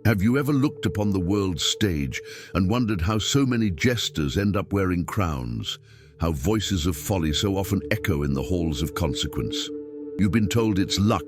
Have you ever looked upon the world's stage and wondered how so many jesters end up wearing crowns, how voices of folly so often echo in the halls of consequence? You've been told it's luck,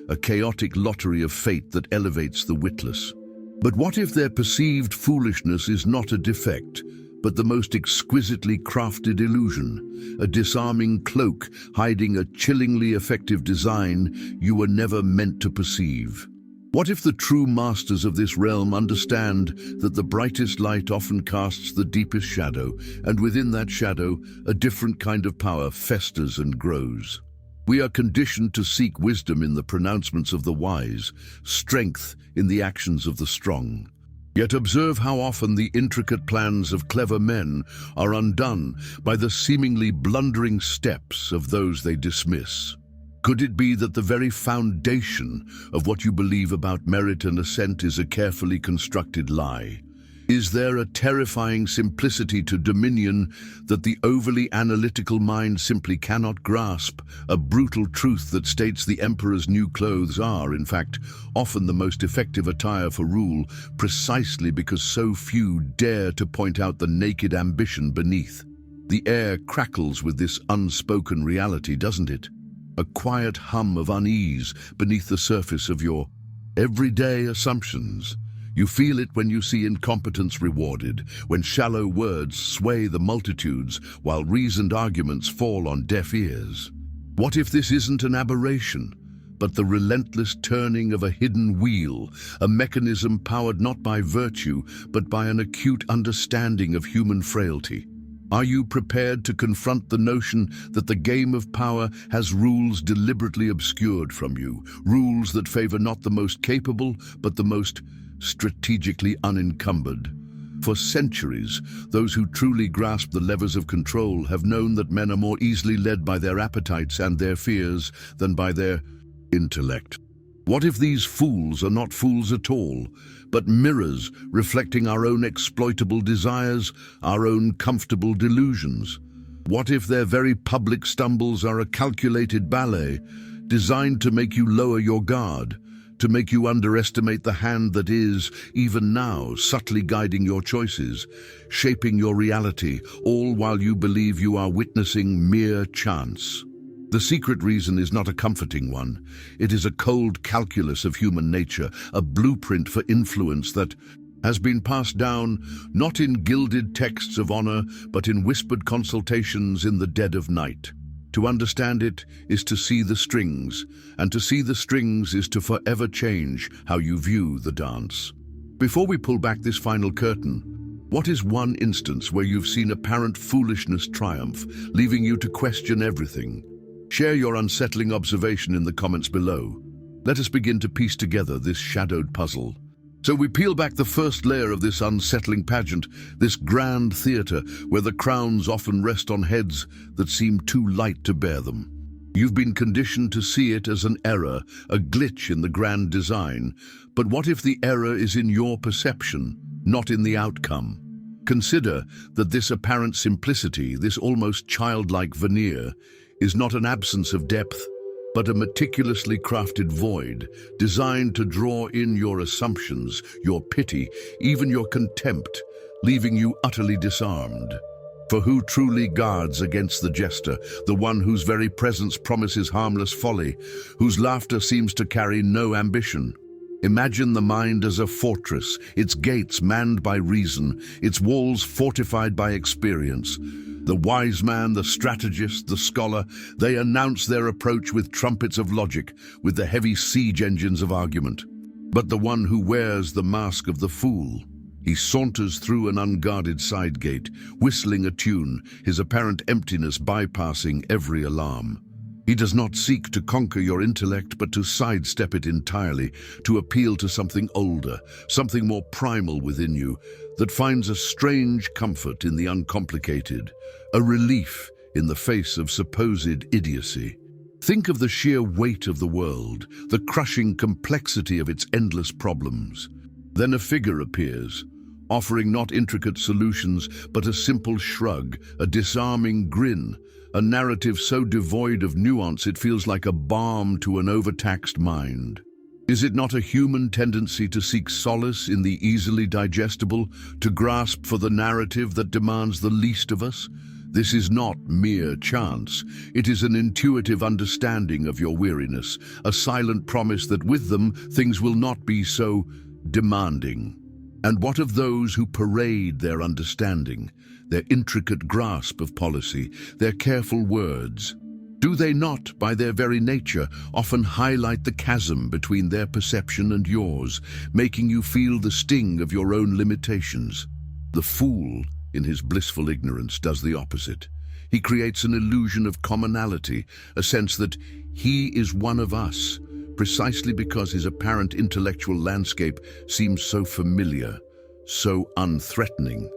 a chaotic lottery of fate that elevates the witless. But what if their perceived foolishness is not a defect, but the most exquisitely crafted illusion, a disarming cloak hiding a chillingly effective design you were never meant to perceive? What if the true masters of this realm understand that the brightest light often casts the deepest shadow, and within that shadow, a different kind of power festers and grows? We are conditioned to seek wisdom in the pronouncements of the wise, strength in the actions of the strong. Yet observe how often the intricate plans of clever men are undone by the seemingly blundering steps of those they dismiss. Could it be that the very foundation of what you believe about merit and ascent is a carefully constructed lie? Is there a terrifying simplicity to dominion that the overly analytical mind simply cannot grasp, a brutal truth that states the emperor's new clothes are, in fact, often the most effective attire for rule, precisely because so few dare to point out the naked ambition beneath? The air crackles with this unspoken reality, doesn't it? A quiet hum of unease beneath the surface of your everyday assumptions. You feel it when you see incompetence rewarded, when shallow words sway the multitudes while reasoned arguments fall on deaf ears. What if this isn't an aberration, but the relentless turning of a hidden wheel, a mechanism powered not by virtue, but by an acute understanding of human frailty? Are you prepared to confront the notion that the game of power has rules deliberately obscured from you, rules that favor not the most capable, but the most strategically unencumbered? For centuries, those who truly grasp the levers of control have known that men are more easily led by their appetites and their fears than by their intellect. What if these fools are not fools at all, but mirrors reflecting our own exploitable desires, our own comfortable delusions? What if their very public stumbles are a calculated ballet, designed to make you lower your guard, to make you underestimate the hand that is, even now, subtly guiding your choices, shaping your reality, all while you believe you are witnessing mere chance? The secret reason is not a comforting one. It is a cold calculus of human nature, a blueprint for influence that has been passed down not in gilded texts of honor, but in whispered consultations in the dead of night. To understand it is to see the strings, and to see the strings is to forever change how you view the dance. Before we pull back this final curtain, what is one instance where you've seen apparent foolishness triumph, leaving you to question everything? Share your unsettling observation in the comments below. Let us begin to piece together this shadowed puzzle. So we peel back the first layer of this unsettling pageant, this grand theater where the crowns often rest on heads that seem too light to bear them. You've been conditioned to see it as an error, a glitch in the grand design. But what if the error is in your perception, not in the outcome? Consider that this apparent simplicity, this almost childlike veneer, is not an absence of depth, but a meticulously crafted void, designed to draw in your assumptions, your pity, even your contempt, leaving you utterly disarmed. For who truly guards against the jester, the one whose very presence promises harmless folly, whose laughter seems to carry no ambition? Imagine the mind as a fortress, its gates manned by reason, its walls fortified by experience. The wise man, the strategist, the scholar, they announce their approach with trumpets of logic, with the heavy siege engines of argument. But the one who wears the mask of the fool, he saunters through an unguarded side gate, whistling a tune, his apparent emptiness bypassing every alarm. He does not seek to conquer your intellect, but to sidestep it entirely, to appeal to something older, something more primal within you, that finds a strange comfort in the uncomplicated, a relief in the face of supposed idiocy. Think of the sheer weight of the world, the crushing complexity of its endless problems. Then a figure appears, offering not intricate solutions, but a simple shrug, a disarming grin, a narrative so devoid of nuance it feels like a balm to an overtaxed mind. Is it not a human tendency to seek solace in the easily digestible, to grasp for the narrative that demands the least of us? This is not mere chance. It is an intuitive understanding of your weariness, a silent promise that with them things will not be so demanding. And what of those who parade their understanding, their intricate grasp of policy, their careful words? Do they not, by their very nature, often highlight the chasm between their perception and yours, making you feel the sting of your own limitations? The fool, in his blissful ignorance, does the opposite. He creates an illusion of commonality, a sense that he is one of us, precisely because his apparent intellectual landscape seems so familiar, so unthreatening.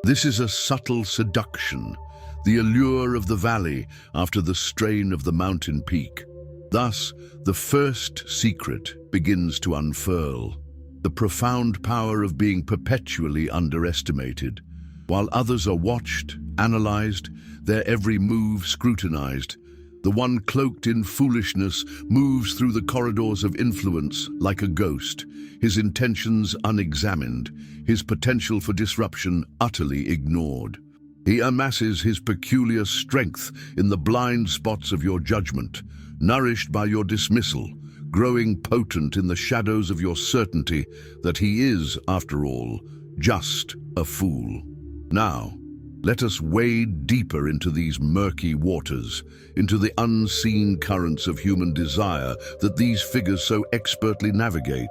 This is a subtle seduction, the allure of the valley after the strain of the mountain peak. Thus, the first secret begins to unfurl, the profound power of being perpetually underestimated. While others are watched, analyzed, their every move scrutinized, the one cloaked in foolishness moves through the corridors of influence like a ghost, his intentions unexamined, his potential for disruption utterly ignored. He amasses his peculiar strength in the blind spots of your judgment, nourished by your dismissal, growing potent in the shadows of your certainty that he is, after all, just a fool. Now, let us wade deeper into these murky waters, into the unseen currents of human desire that these figures so expertly navigate.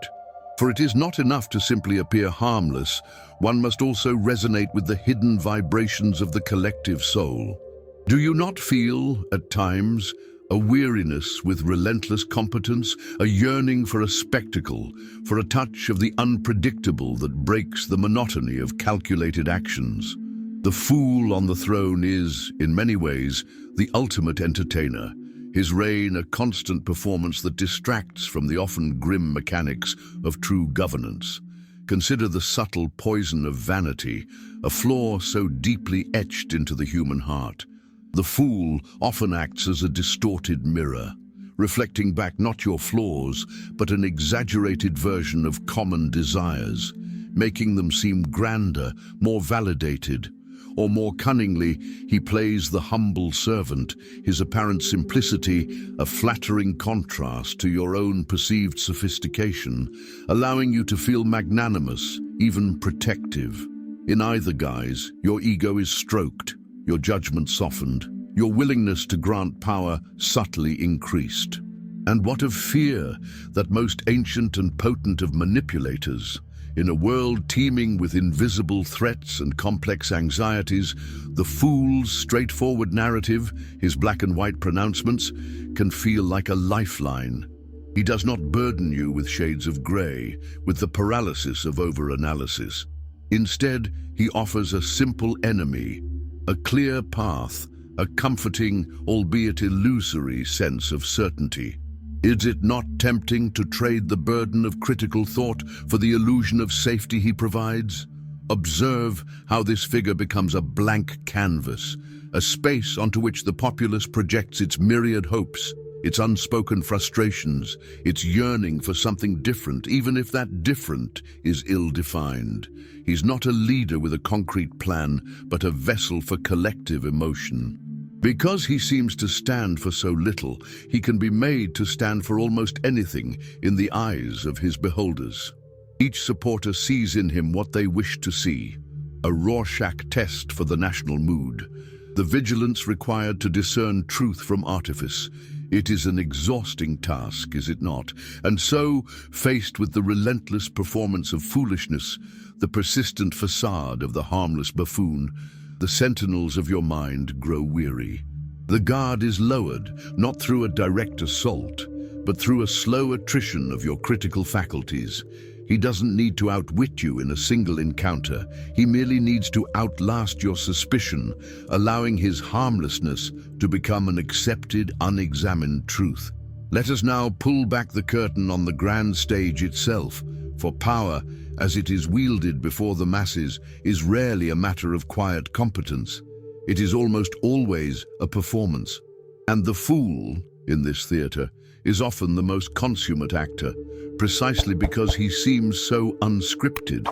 For it is not enough to simply appear harmless, one must also resonate with the hidden vibrations of the collective soul. Do you not feel, at times, a weariness with relentless competence, a yearning for a spectacle, for a touch of the unpredictable that breaks the monotony of calculated actions? The fool on the throne is, in many ways, the ultimate entertainer, his reign a constant performance that distracts from the often grim mechanics of true governance. Consider the subtle poison of vanity, a flaw so deeply etched into the human heart. The fool often acts as a distorted mirror, reflecting back not your flaws, but an exaggerated version of common desires, making them seem grander, more validated. Or more cunningly, he plays the humble servant, his apparent simplicity a flattering contrast to your own perceived sophistication, allowing you to feel magnanimous, even protective. In either guise, your ego is stroked, your judgment softened, your willingness to grant power subtly increased. And what of fear, that most ancient and potent of manipulators? In a world teeming with invisible threats and complex anxieties, the fool's straightforward narrative, his black and white pronouncements, can feel like a lifeline. He does not burden you with shades of grey, with the paralysis of overanalysis. Instead, he offers a simple enemy, a clear path, a comforting, albeit illusory sense of certainty. Is it not tempting to trade the burden of critical thought for the illusion of safety he provides? Observe how this figure becomes a blank canvas, a space onto which the populace projects its myriad hopes, its unspoken frustrations, its yearning for something different, even if that different is ill-defined. He's not a leader with a concrete plan, but a vessel for collective emotion. Because he seems to stand for so little, he can be made to stand for almost anything in the eyes of his beholders. Each supporter sees in him what they wish to see, a Rorschach test for the national mood, the vigilance required to discern truth from artifice. It is an exhausting task, is it not? And so, faced with the relentless performance of foolishness, the persistent facade of the harmless buffoon, the sentinels of your mind grow weary. The guard is lowered, not through a direct assault, but through a slow attrition of your critical faculties. He doesn't need to outwit you in a single encounter. He merely needs to outlast your suspicion, allowing his harmlessness to become an accepted, unexamined truth. Let us now pull back the curtain on the grand stage itself, for power, as it is wielded before the masses, is rarely a matter of quiet competence. It is almost always a performance. And the fool, in this theatre, is often the most consummate actor, precisely because he seems so unscripted.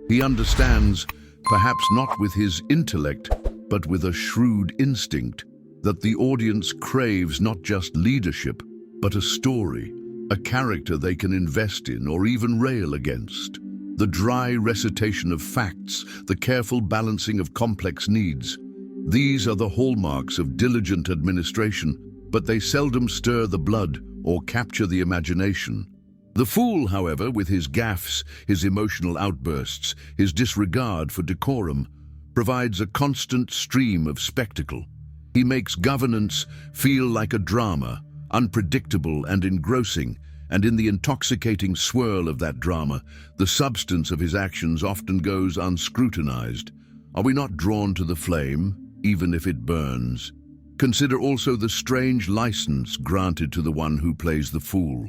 He understands, perhaps not with his intellect, but with a shrewd instinct, that the audience craves not just leadership, but a story, a character they can invest in or even rail against. The dry recitation of facts, the careful balancing of complex needs, these are the hallmarks of diligent administration, but they seldom stir the blood or capture the imagination. The fool, however, with his gaffes, his emotional outbursts, his disregard for decorum, provides a constant stream of spectacle. He makes governance feel like a drama, unpredictable and engrossing, and in the intoxicating swirl of that drama, the substance of his actions often goes unscrutinized. Are we not drawn to the flame, even if it burns? Consider also the strange license granted to the one who plays the fool.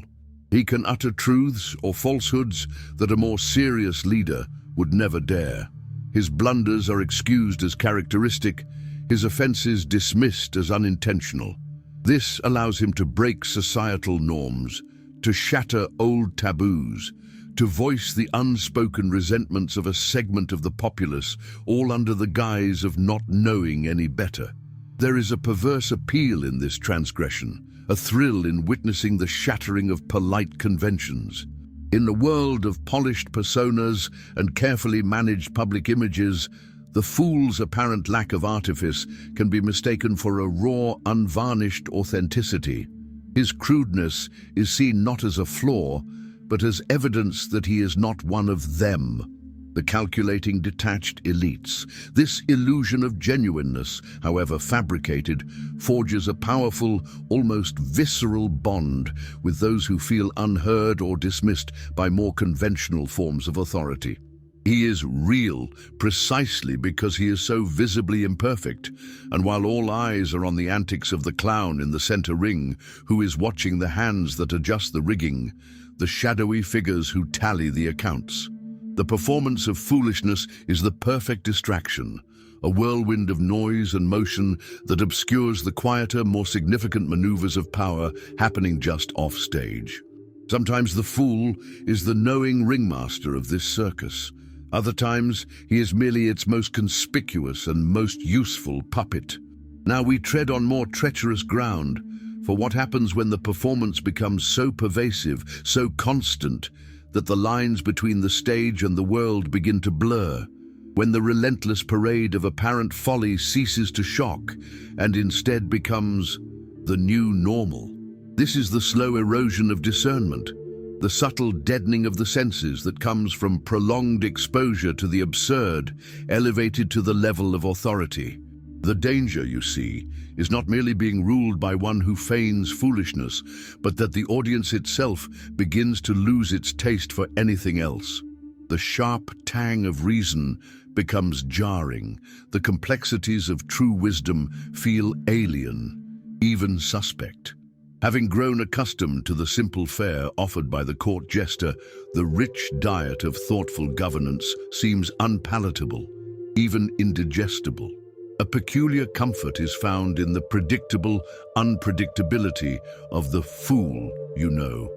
He can utter truths or falsehoods that a more serious leader would never dare. His blunders are excused as characteristic, his offenses dismissed as unintentional. This allows him to break societal norms, to shatter old taboos, to voice the unspoken resentments of a segment of the populace, all under the guise of not knowing any better. There is a perverse appeal in this transgression, a thrill in witnessing the shattering of polite conventions. In a world of polished personas and carefully managed public images, the fool's apparent lack of artifice can be mistaken for a raw, unvarnished authenticity. His crudeness is seen not as a flaw, but as evidence that he is not one of them, the calculating, detached elites. This illusion of genuineness, however fabricated, forges a powerful, almost visceral bond with those who feel unheard or dismissed by more conventional forms of authority. He is real precisely because he is so visibly imperfect, and while all eyes are on the antics of the clown in the center ring, who is watching the hands that adjust the rigging, the shadowy figures who tally the accounts. The performance of foolishness is the perfect distraction, a whirlwind of noise and motion that obscures the quieter, more significant maneuvers of power happening just off-stage. Sometimes the fool is the knowing ringmaster of this circus. Other times, he is merely its most conspicuous and most useful puppet. Now we tread on more treacherous ground, for what happens when the performance becomes so pervasive, so constant, that the lines between the stage and the world begin to blur, when the relentless parade of apparent folly ceases to shock and instead becomes the new normal. This is the slow erosion of discernment, the subtle deadening of the senses that comes from prolonged exposure to the absurd, elevated to the level of authority. The danger, you see, is not merely being ruled by one who feigns foolishness, but that the audience itself begins to lose its taste for anything else. The sharp tang of reason becomes jarring. The complexities of true wisdom feel alien, even suspect. Having grown accustomed to the simple fare offered by the court jester, the rich diet of thoughtful governance seems unpalatable, even indigestible. A peculiar comfort is found in the predictable unpredictability of the fool, you know.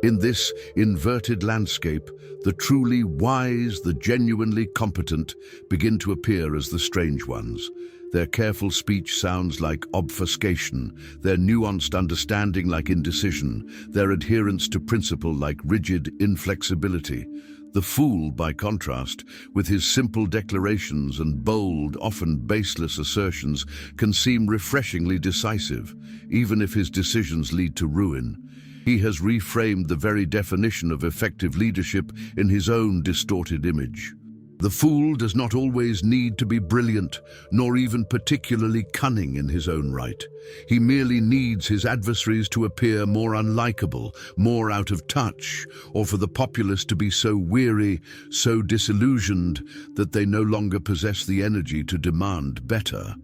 In this inverted landscape, the truly wise, the genuinely competent, begin to appear as the strange ones. Their careful speech sounds like obfuscation, their nuanced understanding like indecision, their adherence to principle like rigid inflexibility. The fool, by contrast, with his simple declarations and bold, often baseless assertions, can seem refreshingly decisive, even if his decisions lead to ruin. He has reframed the very definition of effective leadership in his own distorted image. The fool does not always need to be brilliant, nor even particularly cunning in his own right. He merely needs his adversaries to appear more unlikable, more out of touch, or for the populace to be so weary, so disillusioned, that they no longer possess the energy to demand better.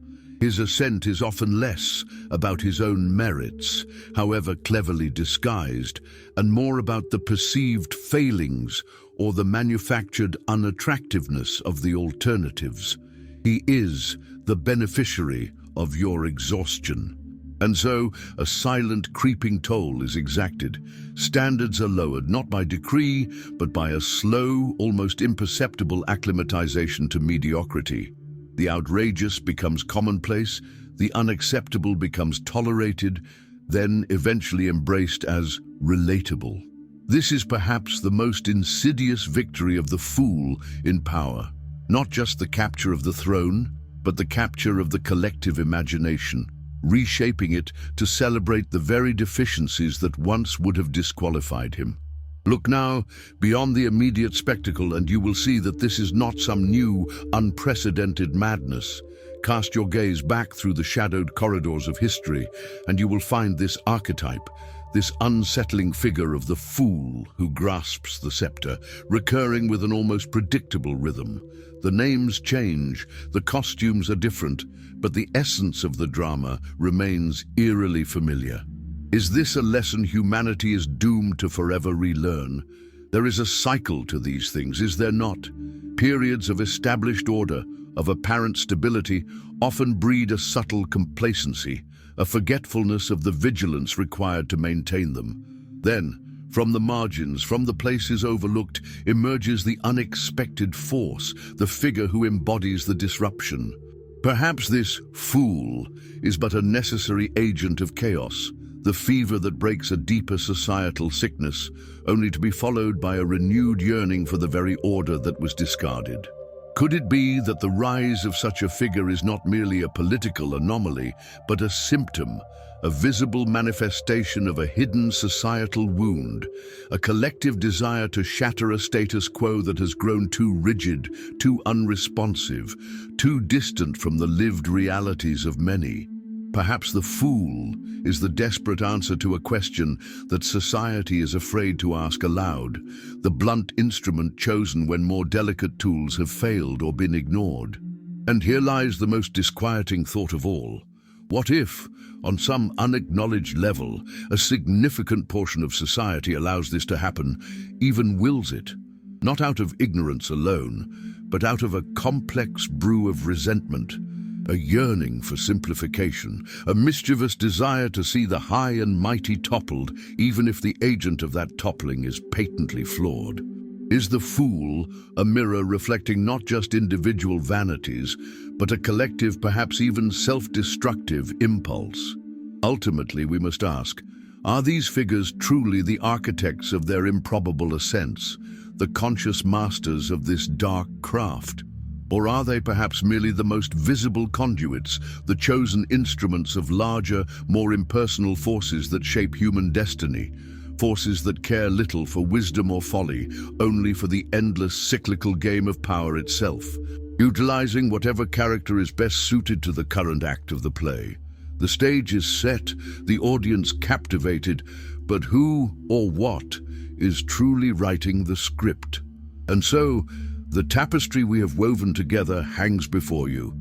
His assent is often less about his own merits, however cleverly disguised, and more about the perceived failings or the manufactured unattractiveness of the alternatives. He is the beneficiary of your exhaustion. And so, a silent, creeping toll is exacted. Standards are lowered, not by decree, but by a slow, almost imperceptible acclimatization to mediocrity. The outrageous becomes commonplace, the unacceptable becomes tolerated, then eventually embraced as relatable. This is perhaps the most insidious victory of the fool in power. Not just the capture of the throne, but the capture of the collective imagination, reshaping it to celebrate the very deficiencies that once would have disqualified him. Look now beyond the immediate spectacle and you will see that this is not some new, unprecedented madness. Cast your gaze back through the shadowed corridors of history and you will find this archetype, this unsettling figure of the fool who grasps the scepter, recurring with an almost predictable rhythm. The names change, the costumes are different, but the essence of the drama remains eerily familiar. Is this a lesson humanity is doomed to forever relearn? There is a cycle to these things, is there not? Periods of established order, of apparent stability, often breed a subtle complacency, a forgetfulness of the vigilance required to maintain them. Then, from the margins, from the places overlooked, emerges the unexpected force, the figure who embodies the disruption. Perhaps this fool is but a necessary agent of chaos, the fever that breaks a deeper societal sickness, only to be followed by a renewed yearning for the very order that was discarded. Could it be that the rise of such a figure is not merely a political anomaly, but a symptom, a visible manifestation of a hidden societal wound, a collective desire to shatter a status quo that has grown too rigid, too unresponsive, too distant from the lived realities of many? Perhaps the fool is the desperate answer to a question that society is afraid to ask aloud, the blunt instrument chosen when more delicate tools have failed or been ignored. And here lies the most disquieting thought of all. What if, on some unacknowledged level, a significant portion of society allows this to happen, even wills it? Not out of ignorance alone, but out of a complex brew of resentment, a yearning for simplification, a mischievous desire to see the high and mighty toppled, even if the agent of that toppling is patently flawed. Is the fool a mirror reflecting not just individual vanities, but a collective, perhaps even self-destructive impulse? Ultimately, we must ask, are these figures truly the architects of their improbable ascents, the conscious masters of this dark craft? Or are they perhaps merely the most visible conduits, the chosen instruments of larger, more impersonal forces that shape human destiny, forces that care little for wisdom or folly, only for the endless cyclical game of power itself, utilizing whatever character is best suited to the current act of the play? The stage is set, the audience captivated, but who or what is truly writing the script? And so, the tapestry we have woven together hangs before you,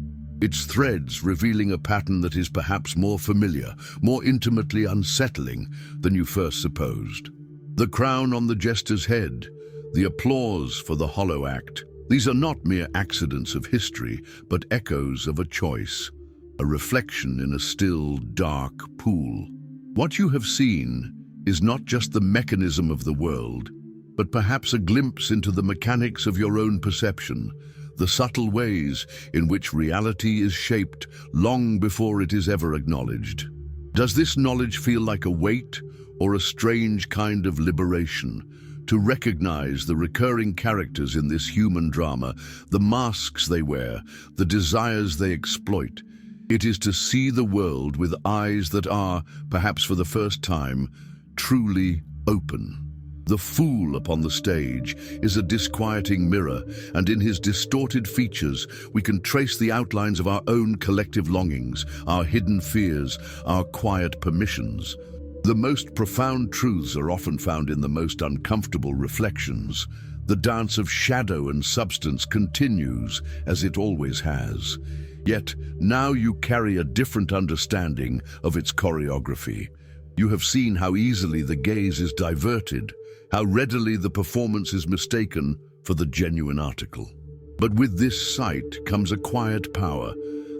its threads revealing a pattern that is perhaps more familiar, more intimately unsettling than you first supposed. The crown on the jester's head, the applause for the hollow act. These are not mere accidents of history, but echoes of a choice, a reflection in a still, dark pool. What you have seen is not just the mechanism of the world, but perhaps a glimpse into the mechanics of your own perception, the subtle ways in which reality is shaped long before it is ever acknowledged. Does this knowledge feel like a weight or a strange kind of liberation? To recognize the recurring characters in this human drama, the masks they wear, the desires they exploit, it is to see the world with eyes that are, perhaps for the first time, truly open. The fool upon the stage is a disquieting mirror, and in his distorted features we can trace the outlines of our own collective longings, our hidden fears, our quiet permissions. The most profound truths are often found in the most uncomfortable reflections. The dance of shadow and substance continues, as it always has. Yet now you carry a different understanding of its choreography. You have seen how easily the gaze is diverted, how readily the performance is mistaken for the genuine article. But with this sight comes a quiet power,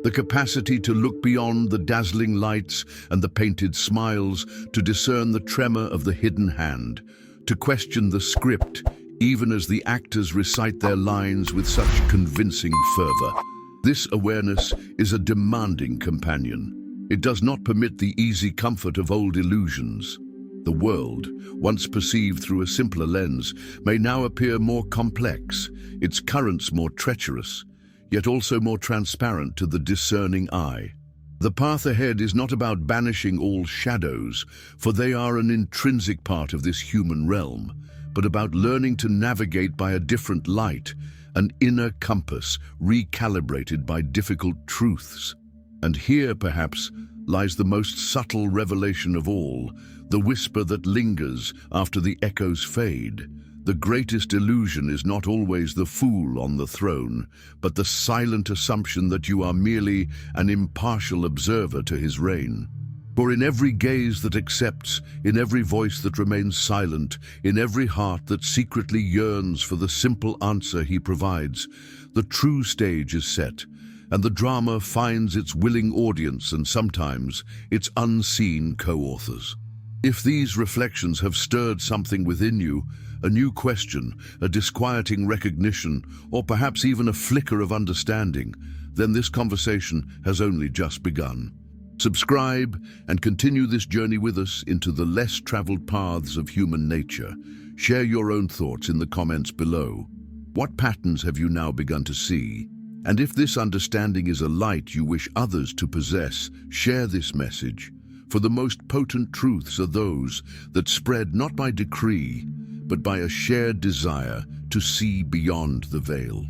The capacity to look beyond the dazzling lights and the painted smiles, to discern the tremor of the hidden hand, to question the script, even as the actors recite their lines with such convincing fervor. This awareness is a demanding companion. It does not permit the easy comfort of old illusions. The world, once perceived through a simpler lens, may now appear more complex, its currents more treacherous, yet also more transparent to the discerning eye. The path ahead is not about banishing all shadows, for they are an intrinsic part of this human realm, but about learning to navigate by a different light, an inner compass recalibrated by difficult truths. And here, perhaps, lies the most subtle revelation of all, the whisper that lingers after the echoes fade. The greatest illusion is not always the fool on the throne, but the silent assumption that you are merely an impartial observer to his reign. For in every gaze that accepts, in every voice that remains silent, in every heart that secretly yearns for the simple answer he provides, the true stage is set, and the drama finds its willing audience and sometimes its unseen co-authors. If these reflections have stirred something within you, a new question, a disquieting recognition, or perhaps even a flicker of understanding, then this conversation has only just begun. Subscribe and continue this journey with us into the less traveled paths of human nature. Share your own thoughts in the comments below. What patterns have you now begun to see? And if this understanding is a light you wish others to possess, share this message. For the most potent truths are those that spread not by decree, but by a shared desire to see beyond the veil.